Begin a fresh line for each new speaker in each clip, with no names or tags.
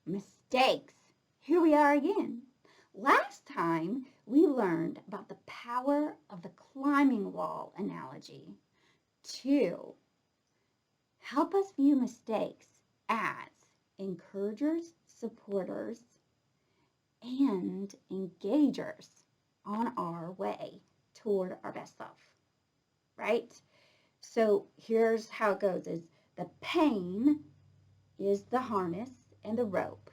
Mistakes. Here we are again. Last time we learned about the power of the climbing wall analogy to help us view mistakes as encouragers, supporters, and engagers on our way toward our best self, right? So here's how it goes is the pain is the harness and the rope.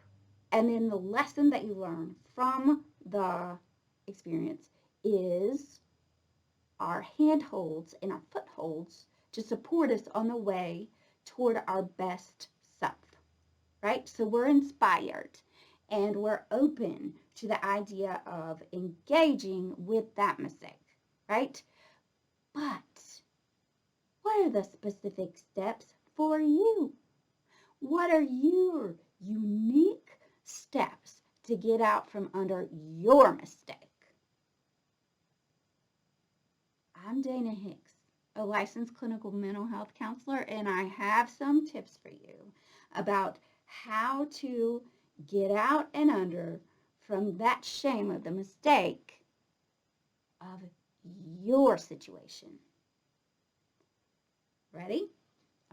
And then the lesson that you learn from the experience is our handholds and our footholds to support us on the way toward our best self, right? So we're inspired and we're open to the idea of engaging with that mistake, right? But what are the specific steps for you? What are your unique steps to get out from under your mistake? I'm Dana Hicks, a licensed clinical mental health counselor, and I have some tips for you about how to get out and under from that shame of the mistake of your situation. Ready?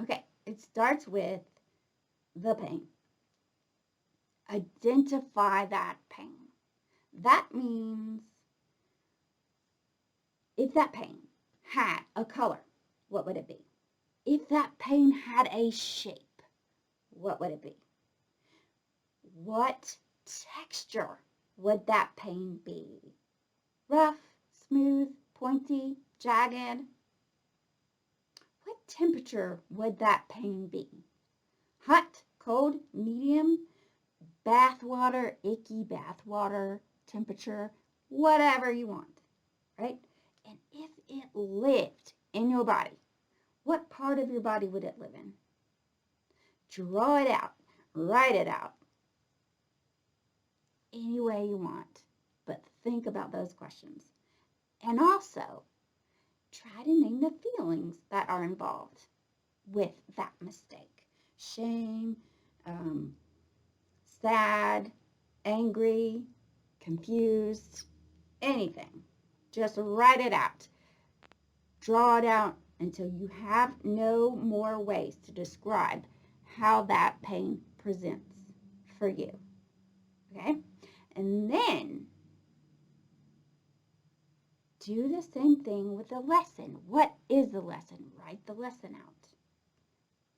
Okay, it starts with the pain. Identify that pain. That means if that pain had a color, what would it be? If that pain had a shape, what would it be? What texture would that pain be? Rough, smooth, pointy, jagged? What temperature would that pain be? Hot, cold, medium, bath water, icky bath water, temperature, whatever you want, right? And if it lived in your body, what part of your body would it live in? Draw it out, write it out, any way you want, but think about those questions. And also, try to name the feelings that are involved with that mistake. Shame, sad, angry, confused, anything. Just write it out. Draw it out until you have no more ways to describe how that pain presents for you. Okay? And then do the same thing with the lesson. What is the lesson? Write the lesson out.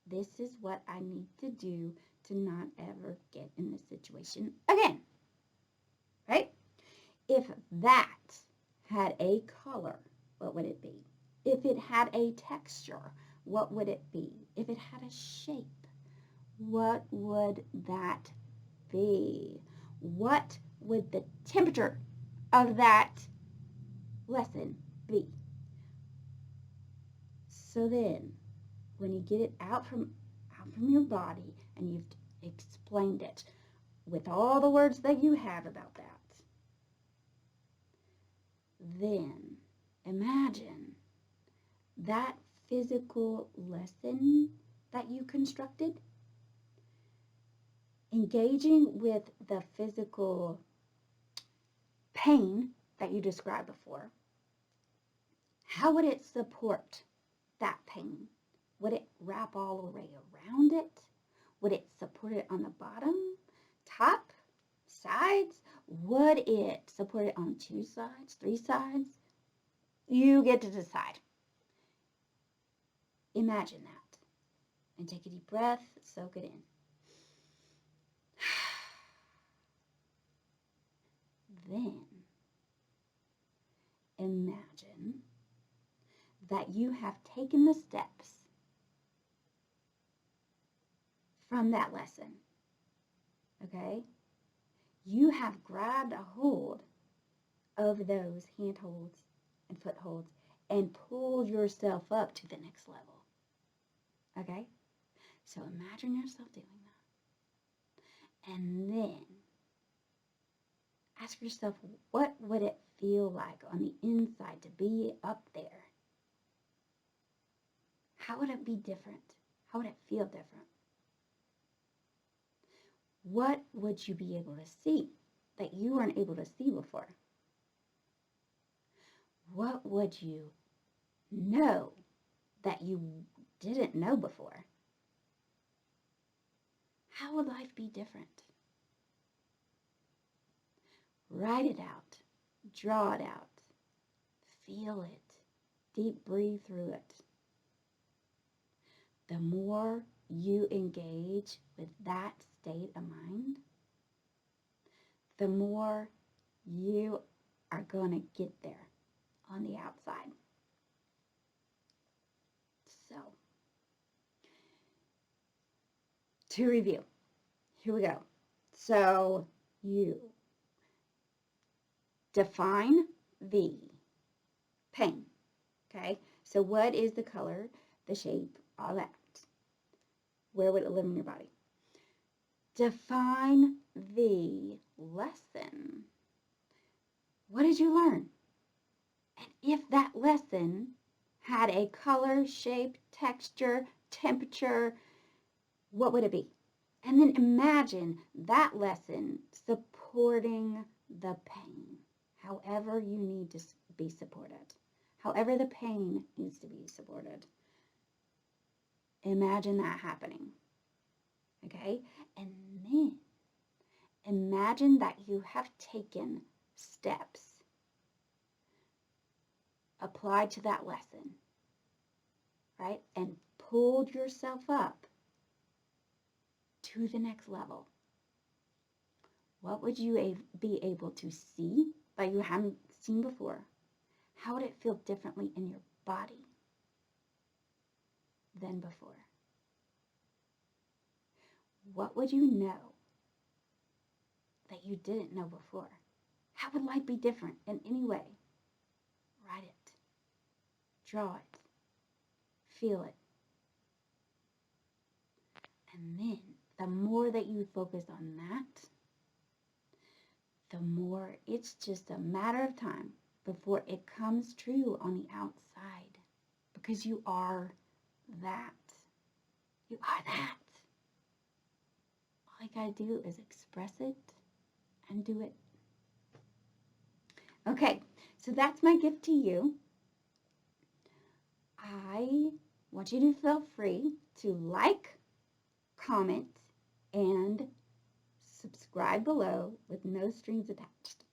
This is what I need to do to not ever get in this situation again. Right? If that had a color, what would it be? If it had a texture, what would it be? If it had a shape, what would that be? What would the temperature of that lesson be? So then, when you get it out from your body and you've explained it with all the words that you have about that, then imagine that physical lesson that you constructed, engaging with the physical pain that you described before. How would it support that pain? Would it wrap all the way around it? Would it support it on the bottom, top, sides? Would it support it on 2 sides, 3 sides? You get to decide. Imagine that. And take a deep breath, soak it in. Then imagine that you have taken the steps from that lesson. Okay? You have grabbed a hold of those handholds and footholds and pulled yourself up to the next level. Okay? So imagine yourself doing that. And then ask yourself, what would it feel like on the inside to be up there? How would it be different? How would it feel different? what would you be able to see that you weren't able to see before? What would you know that you didn't know before? How would life be different? Write it out, draw it out, feel it, deep breathe through it. The more you engage with that state of mind, the more you are going to get there on the outside. So, to review, here we go. So, you define the pain, okay? So what is the color, the shape, all that? Where would it live in your body? Define the lesson. What did you learn? And if that lesson had a color, shape, texture, temperature, what would it be? And then imagine that lesson supporting the pain, however you need to be supported, however the pain needs to be supported. Imagine that happening, okay? And then imagine that you have taken steps applied to that lesson, right? And pulled yourself up to the next level. What would you be able to see that you haven't seen before? How would it feel differently in your body than before? What would you know that you didn't know before? How would life be different in any way? Write it, draw it, feel it. And then the more that you focus on that, the more it's just a matter of time before it comes true on the outside, because you are that. You are that. All I gotta do is express it and do it. Okay, so that's my gift to you. I want you to feel free to like, comment, and subscribe below with no strings attached.